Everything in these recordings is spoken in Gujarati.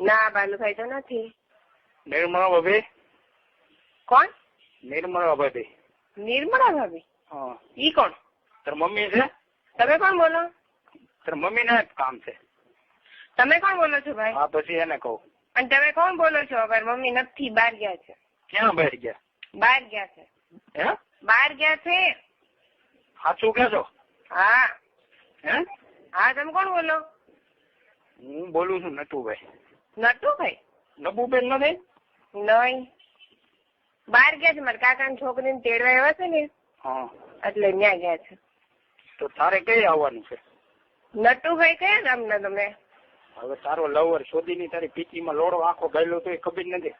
ના બાલુભાઈ તો નથી. નિર્મળા ભાભી? કોણ? નિર્મળા ભાભી. નિર્મળા ભાભી? હા. ઈ કોણ? તાર મમ્મી છે? તમે કોણ બોલો? તાર મમ્મી ને કામ છે. તમે કોણ બોલો છો ભાઈ? હા પછી એને કહું. અને તમે કોણ બોલો છો? ભાઈ મમ્મી નથી, બહાર ગયા છે. ક્યાં બહાર ગયા? બહાર ગયા છે. હે? બહાર ગયા છે. સાચું કે છો? હા. હે? હા તમે કોણ બોલો? હું બોલું છું નટુભાઈ. નટુભાઈ? નબુબેન નથી? નહીં. બહાર ગયા છે, મારા કાકાની છોકરીને તેડવા આવ્યા છે ને. હા. એટલે ત્યાં ગયા છે. તો તારે કઈ આવવાનું છે? નટુભાઈ કયા ગામના તમે? હવે તારો લવર શોધીની તારી પીચીમાં લોડો આખો ગયેલો તો એ ખબર નથી.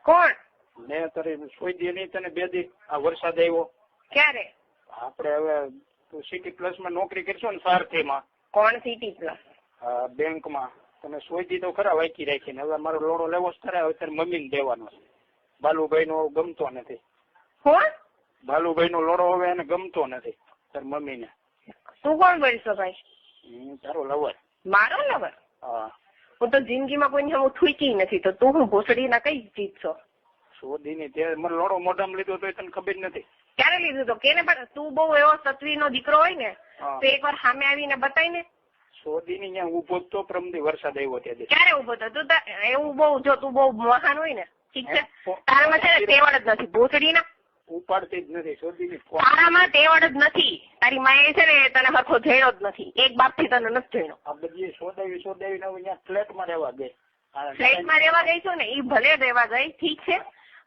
કોણ? મેં તારી શોધી નહીં તને 2 દી આ વરસાદ આવ્યો. ક્યારે? આપણે હવે તું સિટી પ્લસમાં નોકરી કરશો ને સારથીમાં. કોણ સિટી પ્લસ? બેંકમાં તમે શોધી તો ખરા વાંચી રાખીને. હવે મારો લોડો લેવો જ ખરા. હવે તારી મમ્મીને દેવાનો છે. બાલુભાઈ નો ગમતો નથી. કોણ? બાલુભાઈ નો લોડો હવે એને ગમતો નથી તારી મમ્મીને. તું કોણ બોલશો ભાઈ? હું તારો લવર. મારો લવર? હા. હું તો જિંદગીમાં કોઈને હું થૂકી નથી, તો તું હું ભોસડીના કઈ ચીજ છો? શોધીની તે મને લોડો મોઢામાં લીધો તો તને ખબર નથી. ક્યારે લીધું તો કેને? પણ તું બહુ એવો સત્વીનો દીકરો હોય ને તો એકવાર સામે આવીને બતાય ને. શોધીની ત્યાં ઉભો તો પ્રમદી વરસાદ આવ્યો ત્યારે. ક્યારે ઉભો તો? તું એવું બહુ, જો તું બહુ મહાન હોય ને, ઠીક છે, તારામાં છે ને તેવડ જ નથી ભોસડીના. ઉપાડતી જ નથી શોધીની. તારામાં તેવડ જ નથી. તારી માએ છે ને તને હરખો જેણો જ નથી. એક બાપ થી તને નથી જેણો. આ બધી શોધાવી અહીંયા ફ્લેટમાં રહેવા ગઈ. ફ્લેટમાં રહેવા ગઈ છો ને, ઈ ભલે રહેવા ગઈ, ઠીક છે,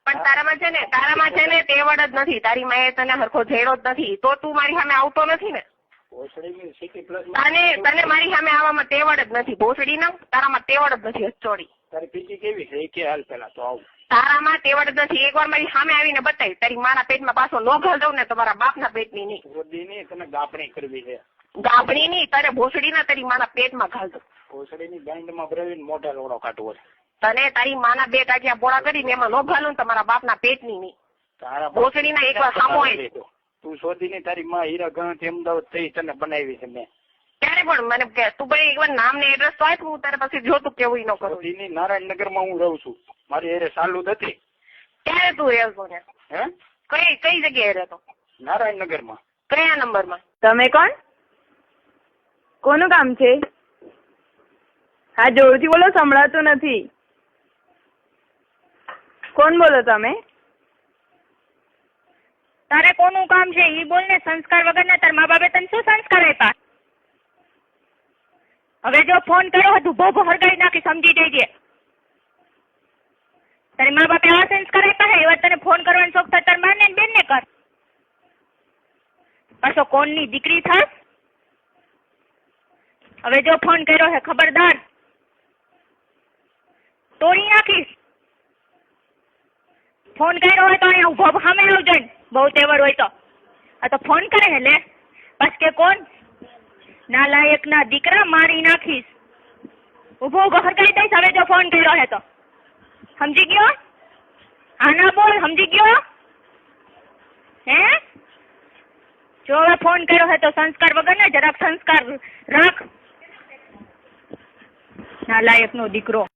પણ તારામાં છે ને તેવડ જ નથી. તારી માએ તને હરખો જેણો જ નથી, તો તું મારી સામે આવતો નથી ને. તને મારી સામે આવવામાં તેવડ જ નથી ભોસડીના. તારામાં તેવડ જ નથી હચોડી. તારી પીચી કેવી છે એ કે હાલ પેલા તો આવું. તારામાં તેવડ જ નથી. એકવાર મારી સામે આવીને બતાવી. તારી માના પેટમાં પાછો ન ઘાલ દઉં ને, તમારા બાપના પેટની નહીં. શોધીની તને ગાપણી કરવી છે. ગાભણી નહીં, તારે ભોસડીના તારી માના પેટમાં ઘાલ દઉં. ભોસડીની ગાંઠમાં ભરાવીને મોઢા લોડો કાઢવો છે. તને તારી માના 2 કાઢ્યા પોળા કરીને એમાં ન ઘાલું, તમારા બાપના પેટની નહીં. તારા ભોસડીના એકવાર સામો આવી. તું શોધીની તારી માં હીરા ગણત અમદાવાદ થઈ તને બનાવી છે મેં. ક્યારે? પણ મને કે તું ભાઈ એકવાર નામ ને એડ્રેસ તો આપ, હું તારે પછી જોતું કેવું ન કરું. શોધીની નારાયણનગરમાં હું રહું છું. મારી એરે ચાલુ હતી. ક્યારે તું રહેતો ને? હે? કઈ જગ્યાએ રહેતો? નારાયણનગરમાં. કયા નંબરમાં? તમે કોણ? કોનું કામ છે? હા જોરથી બોલો, સંભળાતું નથી. કોણ બોલો તમે? તારે કોનું કામ છે ઈ બોલ ને. સંસ્કાર વગરના તાર મા બાપે તને શું સંસ્કાર આપ્યા? હવે જો ફોન કર્યો તું ભોભો હરગાઈ નાખી, સમજી જઈજે. તારી મા બાપે આવા સંસ્કાર આપ્યા હે એવા તને ફોન કરવાનો શોખ થાય તાર માને ને બેન ને કર. પાછો કોણની દીકરી થાસ? હવે જો ફોન કર્યો હે ખબરદાર તોડી નાખીશ. ફોન કર્યો હોય તો અહીંયા ઉભો સામે આવજો ને, બહુ તેવડ હોય તો. આ તો ફોન કરે હે લે, બસ કે કોણ નાલાયક ના દીકરા, મારી નાખીશ. ઉભો ઉભો હરગાઈ દઈશ હવે જો ફોન કર્યો હે તો. સમજી ગયો? હા ના બોલ, સમજી ગયો? હે? જો હવે ફોન કર્યો હે તો સંસ્કાર વગર ને જરાક સંસ્કાર રાખ. નાલાયક નો દીકરો.